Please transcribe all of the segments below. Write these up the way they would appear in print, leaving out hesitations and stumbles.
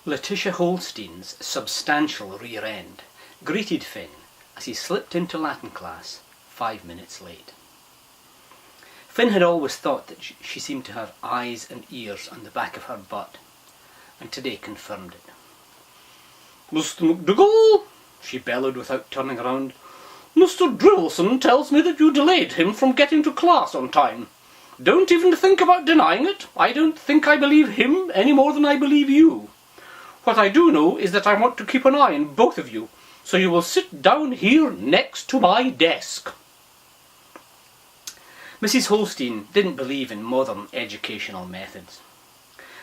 Letitia Holstein's substantial rear end greeted Finn as he slipped into Latin class 5 minutes late. Finn had always thought that she seemed to have eyes and ears on the back of her butt, and today confirmed it. "Mr. McDougall," she bellowed without turning around, "Mr. Drivelston tells me that you delayed him from getting to class on time. Don't even think about denying it. I don't think I believe him any more than I believe you. What I do know is that I want to keep an eye on both of you, so you will sit down here next to my desk." Mrs. Holstein didn't believe in modern educational methods.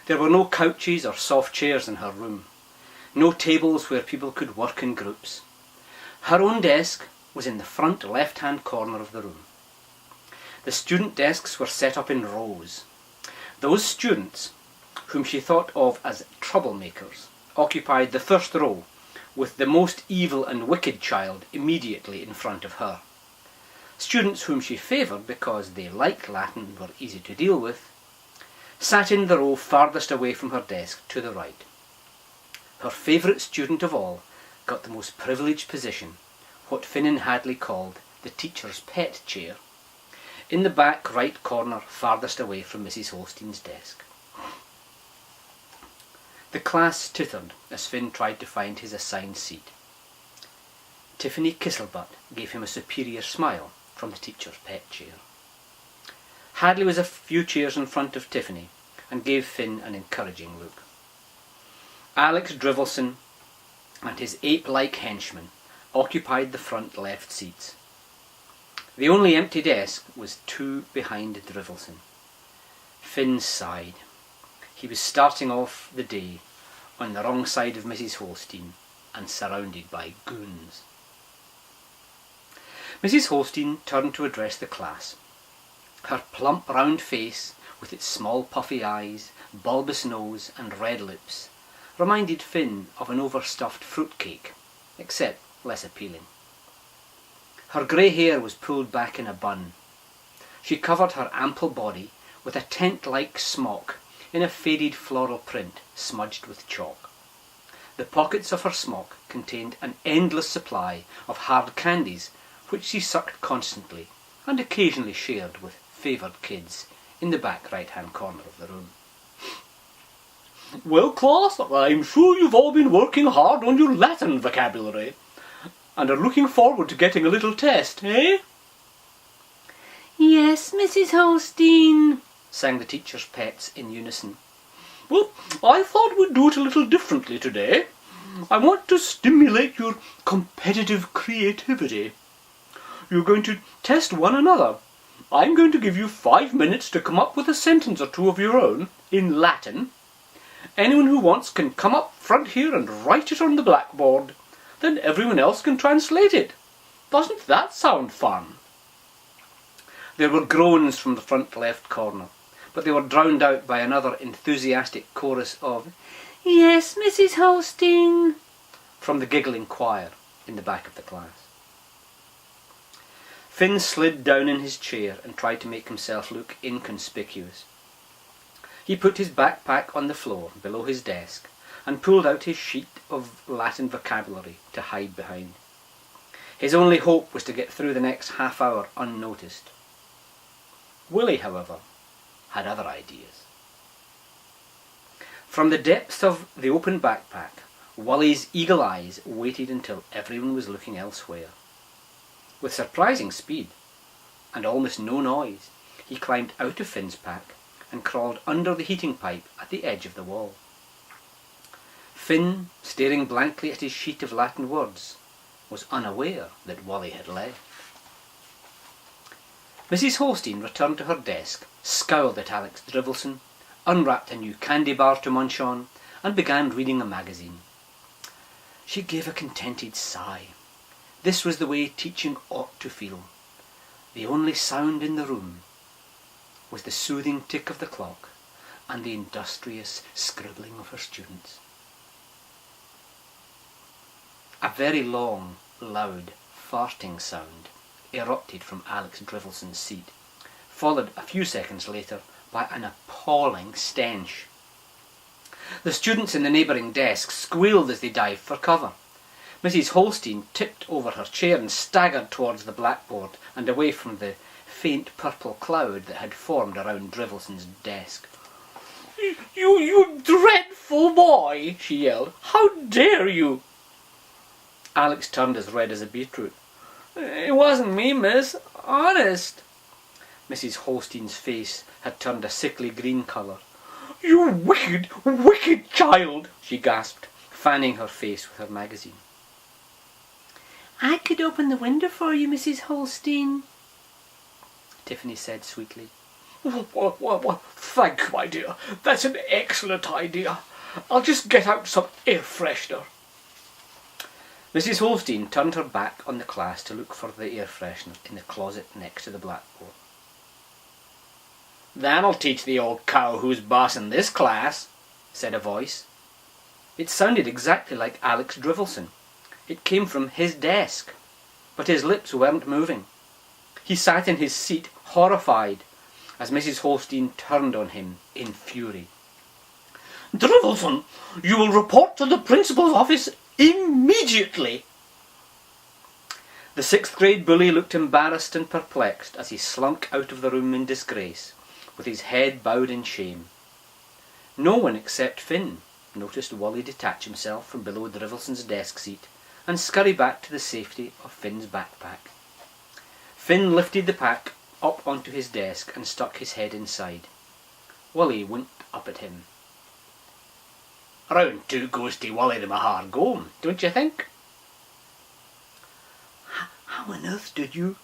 There were no couches or soft chairs in her room, no tables where people could work in groups. Her own desk was in the front left-hand corner of the room. The student desks were set up in rows. Those students, whom she thought of as troublemakers, occupied the first row, with the most evil and wicked child immediately in front of her. Students whom she favoured because they liked Latin and were easy to deal with, sat in the row farthest away from her desk to the right. Her favourite student of all got the most privileged position, what Finn and Hadley called the teacher's pet chair, in the back right corner farthest away from Mrs. Holstein's desk. The class tittered as Finn tried to find his assigned seat. Tiffany Kisselbutt gave him a superior smile from the teacher's pet chair. Hadley was a few chairs in front of Tiffany and gave Finn an encouraging look. Alex Drivelston and his ape-like henchmen occupied the front left seats. The only empty desk was 2 behind Drivelston. Finn sighed. He was starting off the day on the wrong side of Mrs. Holstein and surrounded by goons. Mrs. Holstein turned to address the class. Her plump round face, with its small puffy eyes, bulbous nose and red lips, reminded Finn of an overstuffed fruitcake, except less appealing. Her grey hair was pulled back in a bun. She covered her ample body with a tent-like smock in a faded floral print smudged with chalk. The pockets of her smock contained an endless supply of hard candies which she sucked constantly and occasionally shared with favoured kids in the back right-hand corner of the room. "Well, class, I'm sure you've all been working hard on your Latin vocabulary and are looking forward to getting a little test, eh?" "Yes, Mrs. Holstein," sang the teacher's pets in unison. "Well, I thought we'd do it a little differently today. I want to stimulate your competitive creativity. You're going to test one another. I'm going to give you 5 minutes to come up with a sentence or two of your own in Latin. Anyone who wants can come up front here and write it on the blackboard. Then everyone else can translate it. Doesn't that sound fun?" There were groans from the front left corner, but they were drowned out by another enthusiastic chorus of "Yes, Mrs. Holstein," from the giggling choir in the back of the class. Finn slid down in his chair and tried to make himself look inconspicuous. He put his backpack on the floor below his desk and pulled out his sheet of Latin vocabulary to hide behind. His only hope was to get through the next half hour unnoticed. Willie, however, had other ideas. From the depths of the open backpack, Wullie's eagle eyes waited until everyone was looking elsewhere. With surprising speed, and almost no noise, he climbed out of Finn's pack and crawled under the heating pipe at the edge of the wall. Finn, staring blankly at his sheet of Latin words, was unaware that Wullie had left. Mrs. Holstein returned to her desk, scowled at Alex Drivelston, unwrapped a new candy bar to munch on, and began reading a magazine. She gave a contented sigh. This was the way teaching ought to feel. The only sound in the room was the soothing tick of the clock and the industrious scribbling of her students. A very long, loud, farting sound erupted from Alex Drivelson's seat, followed a few seconds later by an appalling stench. The students in the neighbouring desk squealed as they dived for cover. Mrs. Holstein tipped over her chair and staggered towards the blackboard and away from the faint purple cloud that had formed around Drivelson's desk. You dreadful boy, she yelled. How dare you? Alex turned as red as a beetroot. It wasn't me, miss. Honest. Mrs. Holstein's face had turned a sickly green colour. You wicked, wicked child, she gasped, fanning her face with her magazine. I could open the window for you, Mrs. Holstein, Tiffany said sweetly. Well, thank you, my dear. That's an excellent idea. I'll just get out some air freshener. Mrs. Holstein turned her back on the class to look for the air freshener in the closet next to the blackboard. That'll teach the old cow who's bossing this class, said a voice. It sounded exactly like Alex Drivelson. It came from his desk, but his lips weren't moving. He sat in his seat, horrified, as Mrs. Holstein turned on him in fury. Drivelson, you will report to the principal's office immediately. The 6th grade bully looked embarrassed and perplexed as he slunk out of the room in disgrace, with his head bowed in shame. No one except Finn noticed Wullie detach himself from below Drivelson's desk seat and scurry back to the safety of Finn's backpack. Finn lifted the pack up onto his desk and stuck his head inside. Wullie winked up at him. Round 2 goes to wullie+the+mahaar+gome, don't you think? How on earth did you...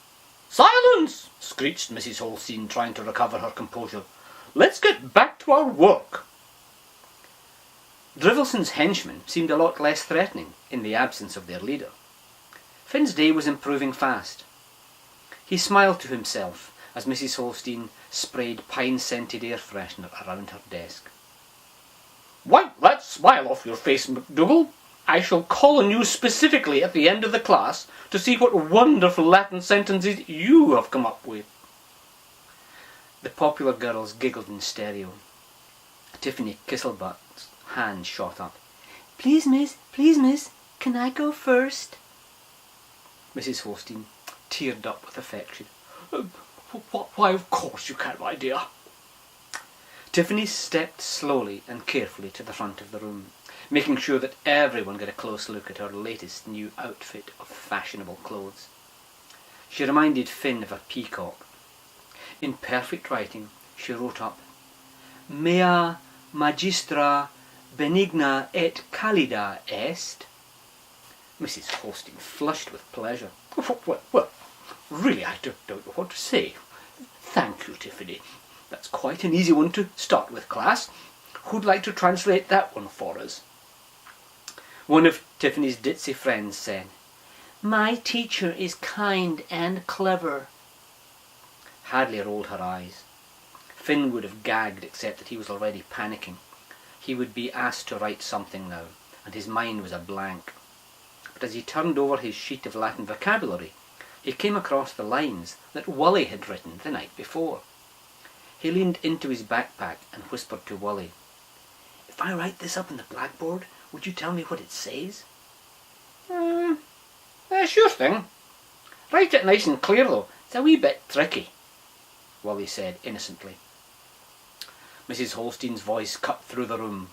Silence! Screeched Mrs. Holstein, trying to recover her composure. Let's get back to our work. Drivelson's henchmen seemed a lot less threatening in the absence of their leader. Finn's day was improving fast. He smiled to himself as Mrs. Holstein sprayed pine-scented air freshener around her desk. Wipe that smile off your face, McDougall. I shall call on you specifically at the end of the class to see what wonderful Latin sentences you have come up with. The popular girls giggled in stereo. Tiffany Kisselbutt's hand shot up. Please, miss, can I go first? Mrs. Holstein teared up with affection. Why, of course you can, my dear. Tiffany stepped slowly and carefully to the front of the room, making sure that everyone got a close look at her latest new outfit of fashionable clothes. She reminded Finn of a peacock. In perfect writing, she wrote up, Mea magistra benigna et callida est. Mrs. Holstein flushed with pleasure. Well, really, I don't know what to say. Thank you, Tiffany. That's quite an easy one to start with, class. Who'd like to translate that one for us? One of Tiffany's ditzy friends said, My teacher is kind and clever. Hadley rolled her eyes. Finn would have gagged except that he was already panicking. He would be asked to write something now, and his mind was a blank. But as he turned over his sheet of Latin vocabulary, he came across the lines that Wullie had written the night before. He leaned into his backpack and whispered to Wullie, If I write this up on the blackboard, would you tell me what it says? Sure thing. Write it nice and clear, though. It's a wee bit tricky, Wullie said innocently. Mrs. Holstein's voice cut through the room.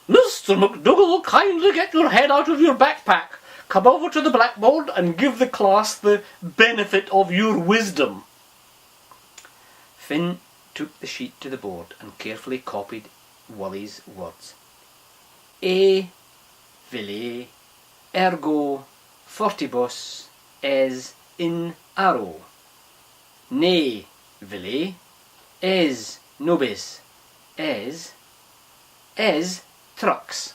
Mr. McDougall, kindly get your head out of your backpack. Come over to the blackboard and give the class the benefit of your wisdom. Finn took the sheet to the board and carefully copied Wullie's words. E vile ergo fortibus es in arro. Ne vile es nobis es trux.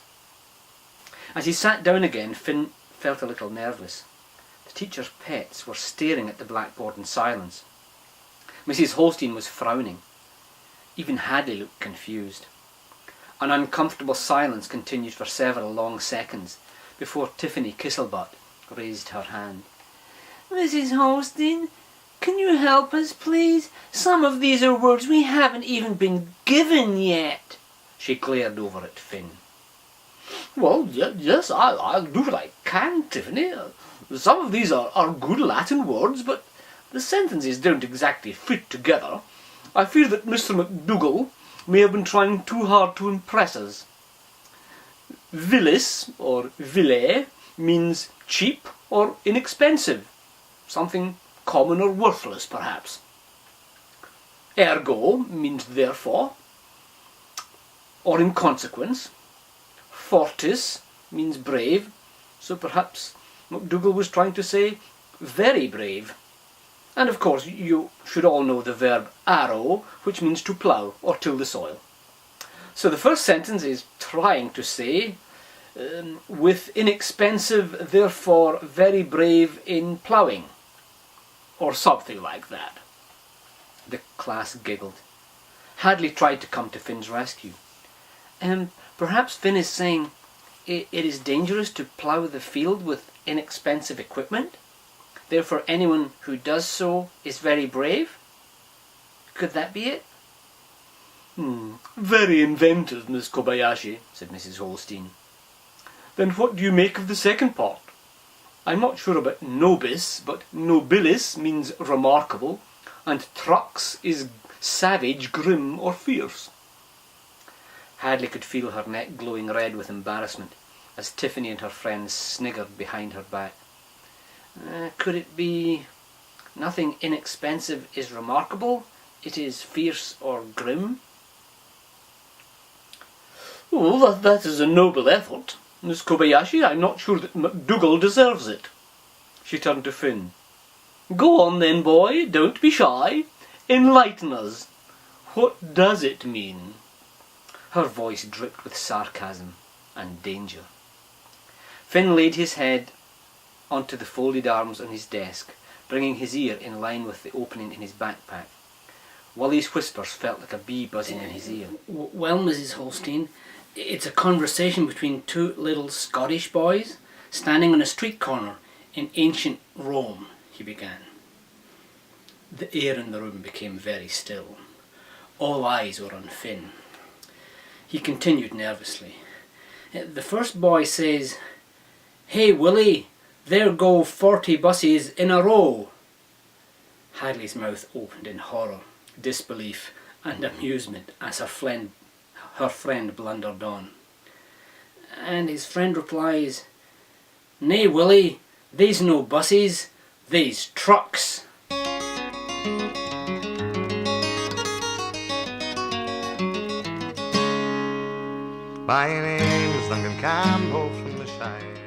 As he sat down again, Finn felt a little nervous. The teacher's pets were staring at the blackboard in silence. Mrs. Holstein was frowning. Even Hadley looked confused. An uncomfortable silence continued for several long seconds before Tiffany Kisselbutt raised her hand. Mrs. Holstein, can you help us, please? Some of these are words we haven't even been given yet. She glared over at Finn. Well, yes, I'll do what I can, Tiffany. Some of these are good Latin words, but the sentences don't exactly fit together. I fear that Mr. McDougall may have been trying too hard to impress us. Villis, or ville, means cheap or inexpensive. Something common or worthless, perhaps. Ergo means therefore, or in consequence. Fortis means brave, so perhaps MacDougall was trying to say very brave. And of course you should all know the verb arrow, which means to plough or till the soil. So the first sentence is trying to say, with inexpensive, therefore very brave in ploughing, or something like that. The class giggled. Hadley tried to come to Finn's rescue. Perhaps Finn is saying it is dangerous to plough the field with inexpensive equipment. Therefore anyone who does so is very brave. Could that be it? Very inventive, Miss Kobayashi, said Mrs. Holstein. Then what do you make of the second part? I'm not sure about nobis, but nobilis means remarkable, and trux is savage, grim, or fierce. Hadley could feel her neck glowing red with embarrassment as Tiffany and her friends sniggered behind her back. Could it be nothing inexpensive is remarkable? It is fierce or grim? Oh, that is a noble effort. Miss Kobayashi, I'm not sure that MacDougall deserves it. She turned to Finn. Go on then, boy, don't be shy. Enlighten us. What does it mean? Her voice dripped with sarcasm and danger. Finn laid his head onto the folded arms on his desk, bringing his ear in line with the opening in his backpack. Wullie's whispers felt like a bee buzzing in his ear. Well, Mrs. Holstein, it's a conversation between two little Scottish boys standing on a street corner in ancient Rome, he began. The air in the room became very still. All eyes were on Finn. He continued nervously. The first boy says, "Hey, Wullie, there go 40 buses in a row." Hadley's mouth opened in horror, disbelief and amusement as her friend blundered on. And his friend replies, "Nay, Wullie, they's no buses, they's trucks." My name's Duncan Campbell from the Shire.